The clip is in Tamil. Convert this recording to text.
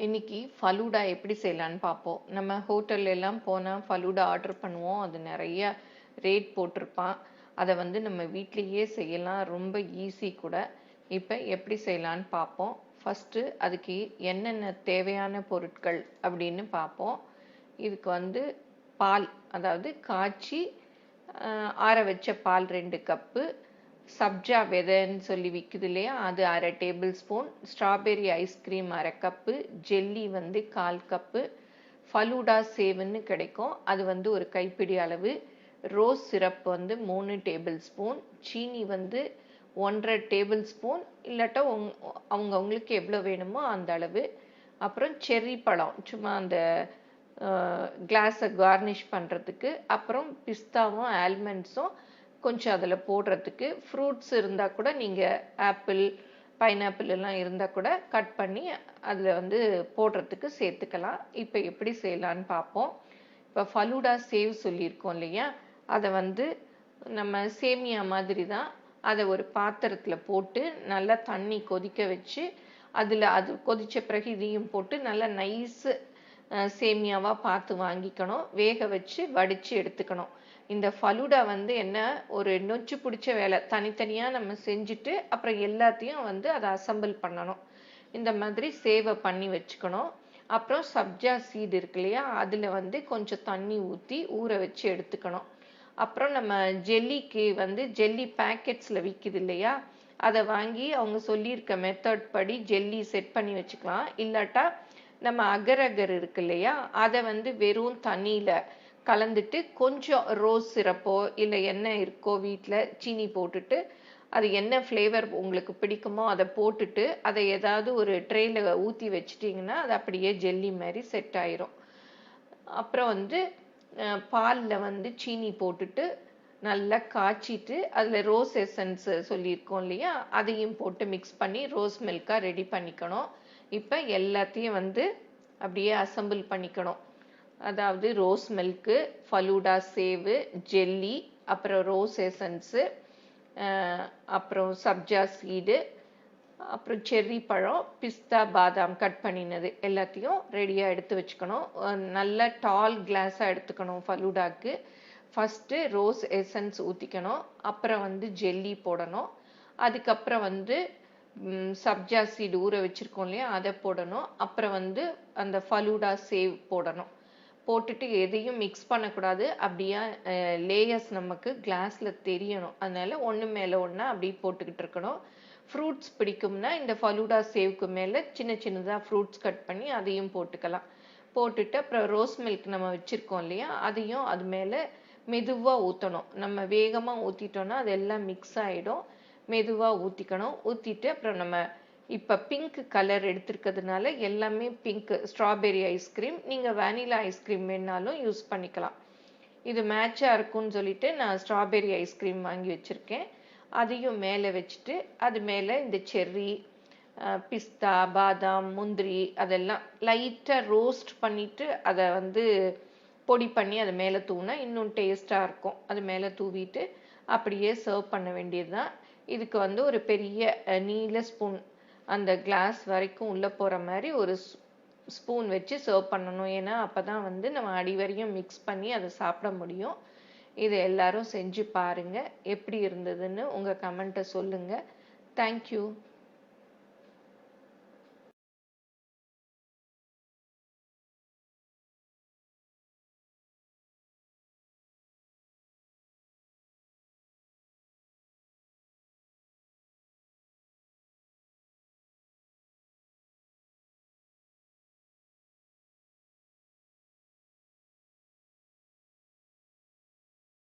இன்னைக்கு ஃபலூடா எப்படி செய்யலான்னு பார்ப்போம். நம்ம ஹோட்டல்ல எல்லாம் போனால் ஃபலூடா ஆர்டர் பண்ணுவோம். அது நிறைய ரேட் போட்டிருப்பான். அதை நம்ம வீட்லேயே செய்யலாம். ரொம்ப ஈஸி கூட. இப்போ எப்படி செய்யலான்னு பார்ப்போம். ஃபஸ்ட்டு அதுக்கு என்னென்ன தேவையான பொருட்கள் அப்படின்னு பார்ப்போம். இதுக்கு பால், அதாவது காய்ச்சி ஆற வச்ச பால் 2 கப்பு, சப்ஜா விதைன்னு சொல்லி விற்குது இல்லையா, அது அரை டேபிள் ஸ்பூன், ஸ்ட்ராபெரி ஐஸ்கிரீம் அரை கப்பு, ஜெல்லி 1/4 கப்பு, ஃபலூடா சேவுன்னு கிடைக்கும், அது ஒரு கைப்பிடி அளவு, ரோஸ் சிரப் 3 டேபிள் ஸ்பூன், சீனி 1.5 டேபிள் ஸ்பூன், இல்லாட்டா அவங்களுக்கு எவ்வளோ வேணுமோ அந்த அளவு, அப்புறம் செர்ரி பழம் சும்மா அந்த கிளாஸை கார்னிஷ் பண்ணுறதுக்கு, அப்புறம் பிஸ்தாவும் ஆல்மண்ட்ஸும் கொஞ்சம் அதில் போடுறதுக்கு, ஃப்ரூட்ஸ் இருந்தால் கூட நீங்கள் ஆப்பிள், பைனாப்பிள் எல்லாம் இருந்தால் கூட கட் பண்ணி அதில் போடுறதுக்கு சேர்த்துக்கலாம். இப்போ எப்படி செய்யலான்னு பார்ப்போம். இப்போ ஃபலூடா சேவ் சொல்லியிருக்கோம் இல்லையா, அதை நம்ம சேமியா மாதிரி தான். அதை ஒரு பாத்திரத்தில் போட்டு நல்லா தண்ணி கொதிக்க வச்சு, அது கொதித்த பிறகு இதையும் போட்டு நல்லா நைஸு சேமியாவாக பார்த்து வாங்கிக்கணும். வேக வச்சு வடித்து எடுத்துக்கணும். இந்த ஃபலூடா என்ன ஒரு நொச்சு பிடிச்ச வேலை. தனித்தனியாக நம்ம செஞ்சுட்டு அப்புறம் எல்லாத்தையும் அதை அசம்பிள் பண்ணணும். இந்த மாதிரி சேவை பண்ணி வச்சுக்கணும். அப்புறம் சப்ஜா சீடு இருக்கு இல்லையா, அதில் கொஞ்சம் தண்ணி ஊற்றி ஊற வச்சு எடுத்துக்கணும். அப்புறம் நம்ம ஜெல்லிக்கு ஜெல்லி பேக்கெட்ஸில் விற்கிது இல்லையா, அதை வாங்கி அவங்க சொல்லியிருக்க மெத்தட் படி ஜெல்லி செட் பண்ணி வச்சுக்கலாம். இல்லாட்டா நம்ம அகர் இருக்கு இல்லையா, அதை வெறும் தண்ணியில் கலந்துட்டு கொஞ்சம் ரோஸ் சிரப்போ இல்லை என்ன இருக்கோ வீட்டில் சீனி போட்டுட்டு, அது என்ன ஃப்ளேவர் உங்களுக்கு பிடிக்குமோ அதை போட்டுட்டு அதை ஏதாவது ஒரு ட்ரேயில் ஊற்றி வச்சிட்டிங்கன்னா அது அப்படியே ஜெல்லி மாதிரி செட் ஆயிரும். அப்புறம் பாலில் சீனி போட்டுட்டு நல்லா காய்ச்சிட்டு அதில் ரோஸ் எசன்ஸ் சொல்லியிருக்கோம் இல்லையா, அதையும் போட்டு மிக்ஸ் பண்ணி ரோஸ் மில்காக ரெடி பண்ணிக்கணும். இப்போ எல்லாத்தையும் அப்படியே அசம்பிள் பண்ணிக்கணும். அதாவது ரோஸ் மில்க்கு, ஃபலூடா சேவு, ஜெல்லி, அப்புறம் ரோஸ் எசன்ஸு, அப்புறம் சப்ஜா சீடு, அப்புறம் செர்ரி பழம், பிஸ்தா, பாதாம் கட் பண்ணினது எல்லாத்தையும் ரெடியாக எடுத்து வச்சுக்கணும். நல்ல டால் கிளாஸாக எடுத்துக்கணும் ஃபலூடாக்கு. ஃபஸ்ட்டு ரோஸ் எசன்ஸ் ஊற்றிக்கணும். அப்புறம் ஜெல்லி போடணும். அதுக்கப்புறம் சப்ஜா சீடு ஊற வச்சுருக்கோம் இல்லையா, அதை போடணும். அப்புறம் அந்த ஃபலூடா சேவ் போடணும். போட்டுட்டு எதையும் மிக்ஸ் பண்ணக்கூடாது. அப்படியே லேயர்ஸ் நமக்கு கிளாஸில் தெரியணும். அதனால ஒன்று மேலே ஒன்றா அப்படியே போட்டுக்கிட்டு இருக்கணும். ஃப்ரூட்ஸ் பிடிக்கும்னா இந்த ஃபலூடா சேவுக்கு மேலே சின்ன சின்னதாக ஃப்ரூட்ஸ் கட் பண்ணி அதையும் போட்டுக்கலாம். போட்டுட்டு அப்புறம் ரோஸ் மில்க் நம்ம வச்சுருக்கோம் இல்லையா, அதையும் அது மேலே மெதுவாக ஊற்றணும். நம்ம வேகமாக ஊற்றிட்டோன்னா அது எல்லாம் மிக்ஸ் ஆகிடும். மெதுவாக ஊற்றிக்கணும். ஊற்றிட்டு அப்புறம் நம்ம இப்போ பிங்க் கலர் எடுத்துருக்கிறதுனால எல்லாமே பிங்க்கு. ஸ்ட்ராபெரி ஐஸ்கிரீம், நீங்கள் வேனிலா ஐஸ்கிரீம் வேணாலும் யூஸ் பண்ணிக்கலாம். இது மேட்சாக இருக்கும்னு சொல்லிட்டு நான் ஸ்ட்ராபெரி ஐஸ்கிரீம் வாங்கி வச்சுருக்கேன். அதையும் மேலே வச்சுட்டு அது மேலே இந்த செர்ரி, பிஸ்தா, பாதாம், முந்திரி அதெல்லாம் லைட்டாக ரோஸ்ட் பண்ணிவிட்டு அதை பொடி பண்ணி அது மேலே தூவினா இன்னும் டேஸ்ட்டாக இருக்கும். அது மேலே தூவிட்டு அப்படியே சர்வ் பண்ண வேண்டியது தான். இதுக்கு ஒரு பெரிய நீல ஸ்பூன், அந்த கிளாஸ் வரைக்கும் உள்ளே போகிற மாதிரி ஒரு ஸ்பூன் வச்சு சர்வ் பண்ணணும். ஏன்னா அப்போ தான் நம்ம அடி வரையும் மிக்ஸ் பண்ணி அதை சாப்பிட முடியும். இதை எல்லாரும் செஞ்சு பாருங்கள். எப்படி இருந்ததுன்னு உங்கள் கமெண்ட்டை சொல்லுங்கள். தேங்க்யூ.